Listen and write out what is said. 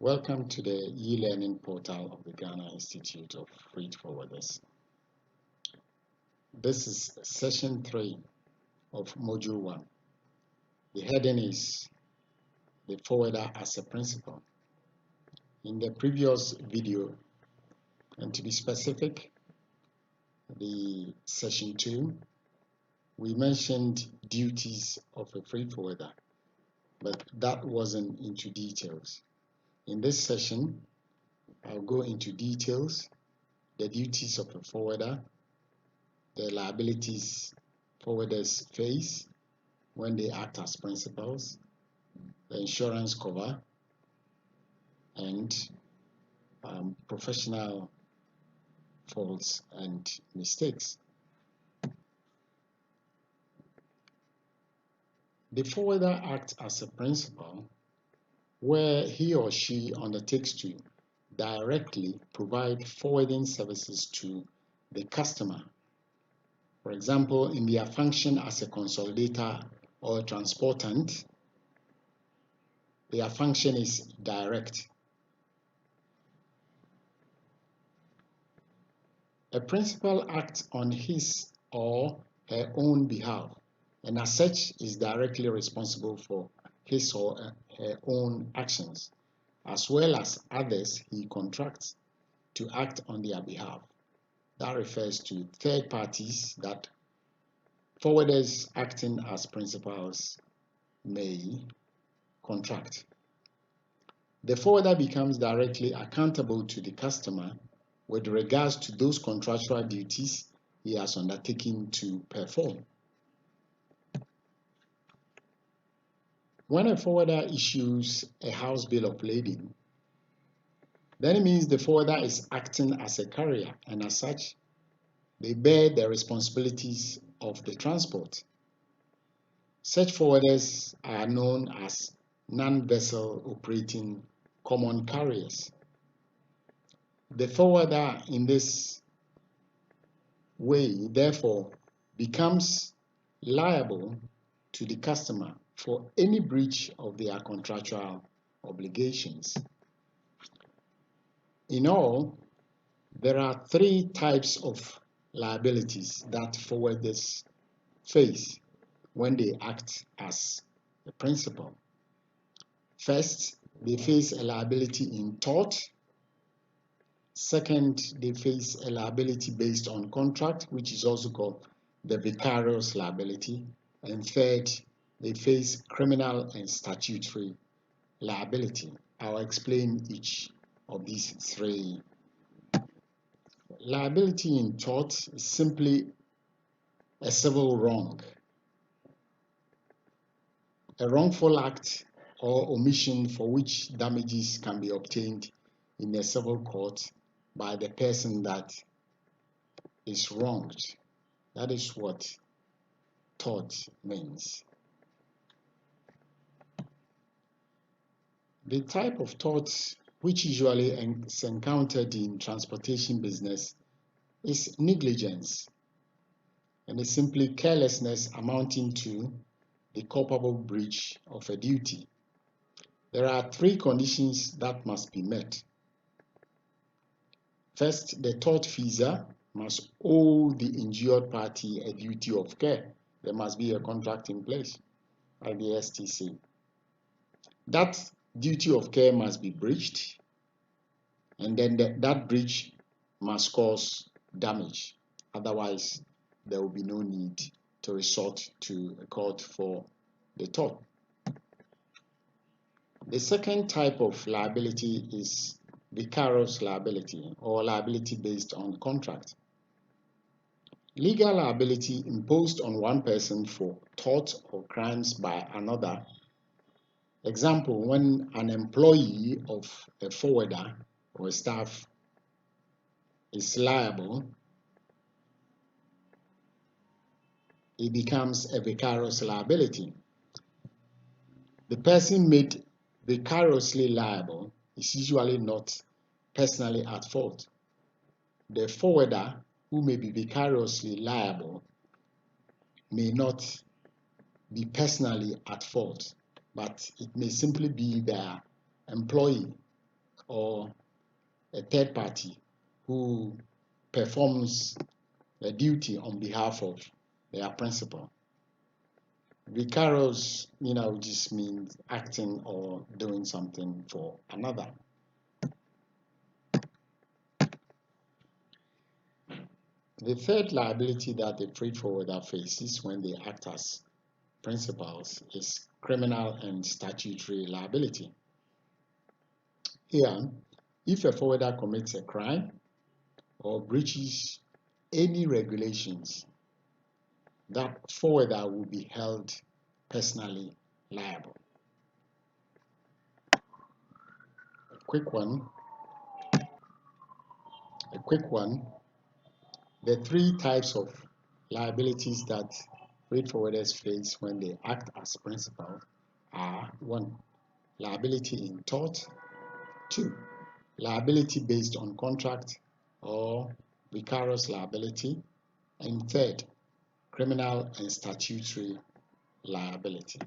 Welcome to the e-learning portal of the Ghana Institute of Freight Forwarders. This is session 3 of module 1. The heading is the forwarder as a principal. In the previous video, and to be specific, the session 2, we mentioned duties of a freight forwarder, but that wasn't into details. In this session, I'll go into details, the duties of a forwarder, the liabilities forwarders face when they act as principals, the insurance cover, and professional faults and mistakes. The forwarder acts as a principal where he or she undertakes to directly provide forwarding services to the customer. For example, in their function as a consolidator or a transportant, their function is direct. A principal acts on his or her own behalf, and as such is directly responsible for his or her own actions, as well as others he contracts to act on their behalf. That refers to third parties that forwarders acting as principals may contract. The forwarder becomes directly accountable to the customer with regards to those contractual duties he has undertaken to perform. When a forwarder issues a house bill of lading, then it means the forwarder is acting as a carrier, and as such, they bear the responsibilities of the transport. Such forwarders are known as non-vessel operating common carriers. The forwarder in this way, therefore, becomes liable to the customer for any breach of their contractual obligations. In all, there are 3 types of liabilities that forwarders face when they act as a principal. First, they face a liability in tort. Second, they face a liability based on contract, which is also called the vicarious liability. And third, they face criminal and statutory liability. I'll explain each of these 3. Liability in tort is simply a civil wrong, a wrongful act or omission for which damages can be obtained in a civil court by the person that is wronged. That is what tort means. The type of tort which usually is encountered in transportation business is negligence, and is simply carelessness amounting to the culpable breach of a duty. There are 3 conditions that must be met. First, the tortfeasor must owe the injured party a duty of care. There must be a contract in place by the STC. That duty of care must be breached, and then that breach must cause damage. Otherwise, there will be no need to resort to a court for the tort. The second type of liability is vicarious liability, or liability based on contract. Legal liability imposed on one person for tort or crimes by another. Example, when an employee of a forwarder or staff is liable, it becomes a vicarious liability. The person made vicariously liable is usually not personally at fault. The forwarder, who may be vicariously liable, may not be personally at fault, but it may simply be their employee or a third party who performs a duty on behalf of their principal. Vicarious, just means acting or doing something for another. The third liability that the freight forwarder faces when they act as principals is criminal and statutory liability. Here, if a forwarder commits a crime or breaches any regulations, that forwarder will be held personally liable. A quick one. The three types of liabilities that freight forwarders face when they act as principal are: 1. Liability in tort; 2. Liability based on contract or vicarious liability; and 3rd, criminal and statutory liability.